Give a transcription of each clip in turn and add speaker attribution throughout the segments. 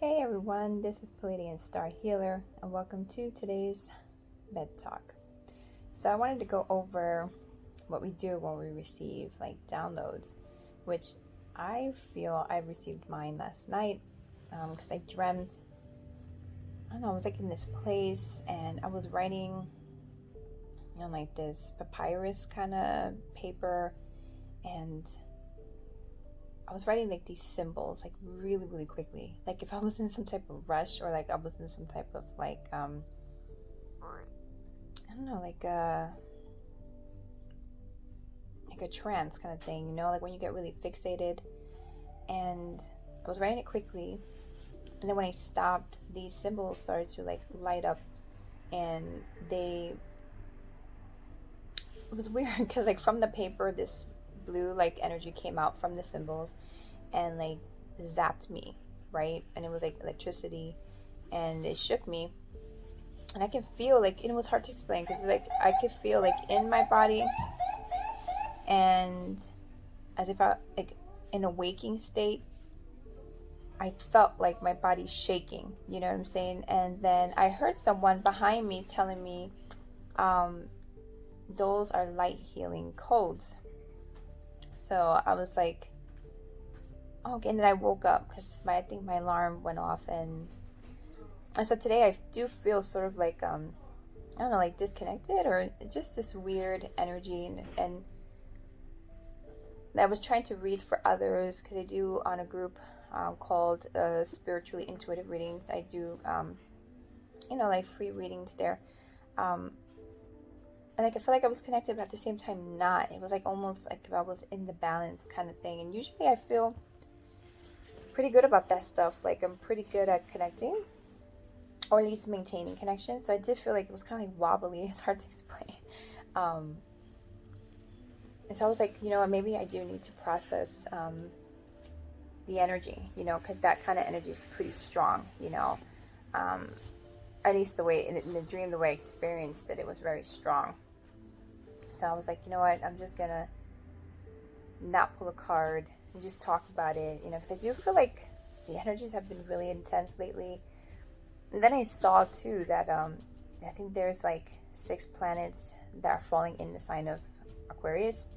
Speaker 1: Hey everyone, this is Pleiadian Star Healer, and welcome to today's Bed Talk. So I wanted to go over what we do when we receive like downloads, which I feel I received mine last night because I dreamt. I don't know, I was like in this place and I was writing on like this papyrus kind of paper, and I was writing like these symbols like really, really quickly. Like if I was in some type of rush, or like I was in some type of I don't know, like a trance kind of thing, like when you get really fixated. And I was writing it quickly, and then when I stopped, these symbols started to like light up, and it was weird because like from the paper, this blue like energy came out from the symbols and like zapped me, right? And it was like electricity, and it shook me, and I could feel like, and it was hard to explain because like I could feel like in my body, and as if I like in a waking state, I felt like my body shaking, you know what I'm saying? And then I heard someone behind me telling me, those are light healing codes. So I was like, oh, okay. And then I woke up because I think my alarm went off, and so today I do feel sort of like I don't know, like disconnected, or just this weird energy, and I was trying to read for others because I do on a group called Spiritually Intuitive Readings. I do like free readings there, and like I feel like I was connected, but at the same time not. It was like almost like if I was in the balance kind of thing. And usually I feel pretty good about that stuff. Like I'm pretty good at connecting, or at least maintaining connection. So I did feel like it was kind of like wobbly. It's hard to explain. And so I was like, maybe I do need to process the energy, because that kind of energy is pretty strong, at least the way in the dream, the way I experienced it, it was very strong. So I was like, you know what, I'm just gonna not pull a card and just talk about it, because I do feel like the energies have been really intense lately. And then I saw too that I think there's like 6 planets that are falling in the sign of Aquarius,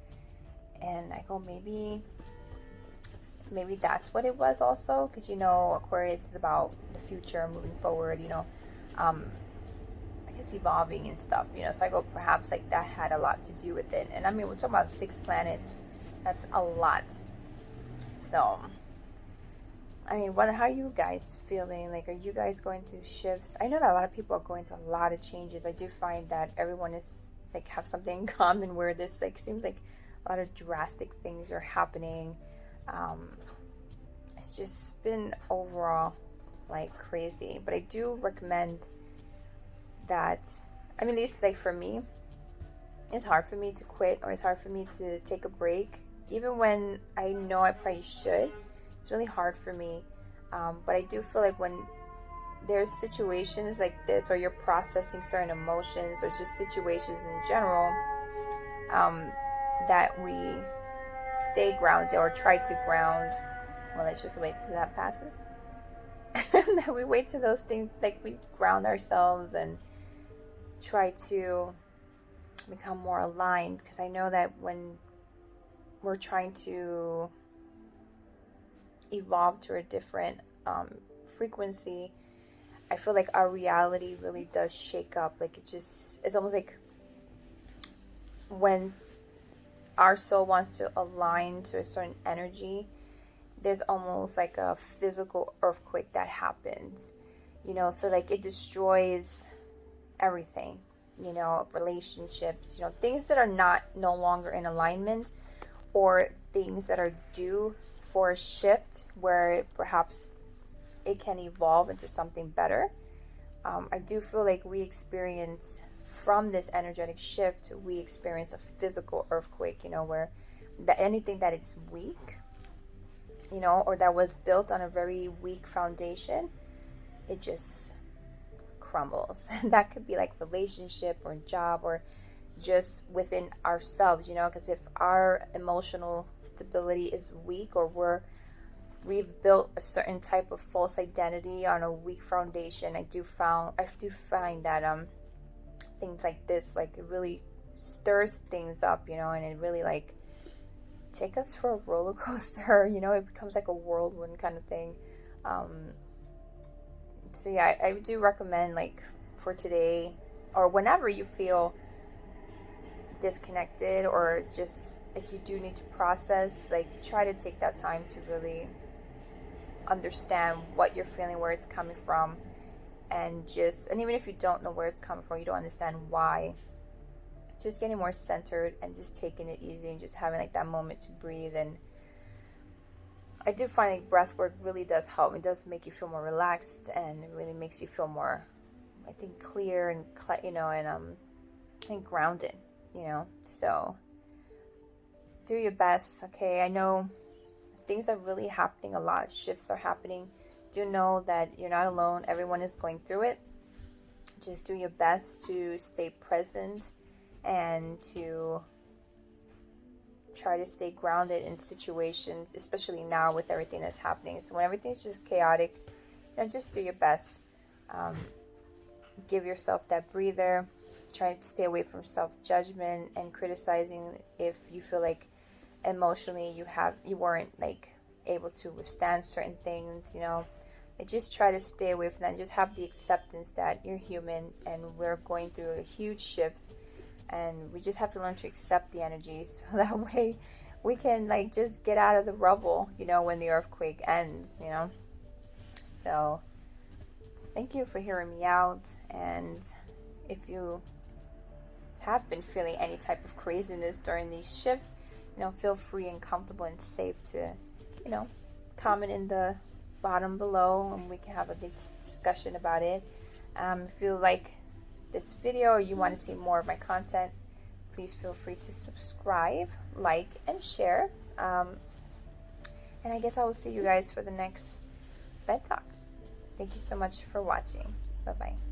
Speaker 1: and I go, maybe that's what it was also, because Aquarius is about the future, moving forward, I guess evolving and stuff, so I go, perhaps like that had a lot to do with it. And I mean, we're talking about 6 planets, that's a lot. So I mean, how are you guys feeling? Like, are you guys going through shifts? I know that a lot of people are going through a lot of changes. I do find that everyone is like have something in common, where this like seems like a lot of drastic things are happening. It's just been overall like crazy. But I do recommend that, I mean, at least like for me, it's hard for me to quit, or it's hard for me to take a break, even when I know I probably should. It's really hard for me. But I do feel like when there's situations like this, or you're processing certain emotions, or just situations in general, that we stay grounded, or try to ground. Well, let's just wait till that passes. That we wait till those things, like we ground ourselves and try to become more aligned. Because I know that when we're trying to evolve to a different frequency, I feel like our reality really does shake up. Like it's almost like when our soul wants to align to a certain energy, there's almost like a physical earthquake that happens, so like it destroys everything, relationships, things that are no longer in alignment, or things that are due for a shift where perhaps it can evolve into something better. I do feel like we experience, from this energetic shift, we experience a physical earthquake, where anything that is weak, or that was built on a very weak foundation, it just crumbles. That could be like relationship or job, or just within ourselves, because if our emotional stability is weak, or we're we've built a certain type of false identity on a weak foundation, I do find that things like this, like, it really stirs things up, you know, and it really like take us for a roller coaster, you know. It becomes like a whirlwind kind of thing. So yeah, I do recommend, like, for today or whenever you feel disconnected or just like you do need to process, like, try to take that time to really understand what you're feeling, where it's coming from, and even if you don't know where it's coming from, you don't understand why, just getting more centered and just taking it easy and just having like that moment to breathe. And I do find like breath work really does help. It does make you feel more relaxed, and it really makes you feel more, I think, clear and and grounded, you know. So do your best, okay? I know things are really happening, a lot of shifts are happening. Do know that you're not alone. Everyone is going through it. Just do your best to stay present and to try to stay grounded in situations, especially now with everything that's happening. So when everything's just chaotic, you know, just do your best. Give yourself that breather. Try to stay away from self-judgment and criticizing if you feel like emotionally you weren't like able to withstand certain things, you know. Like, just try to stay away from that. Just have the acceptance that you're human and we're going through huge shifts, and we just have to learn to accept the energy, so that way we can like just get out of the rubble, you know, when the earthquake ends, you know. So thank you for hearing me out, and if you have been feeling any type of craziness during these shifts, you know, feel free and comfortable and safe to, you know, comment in the bottom below and we can have a big discussion about it. If you like this video or you want to see more of my content, please feel free to subscribe, like, and share. And I guess I will see you guys for the next Bed Talk. Thank you so much for watching. Bye-bye.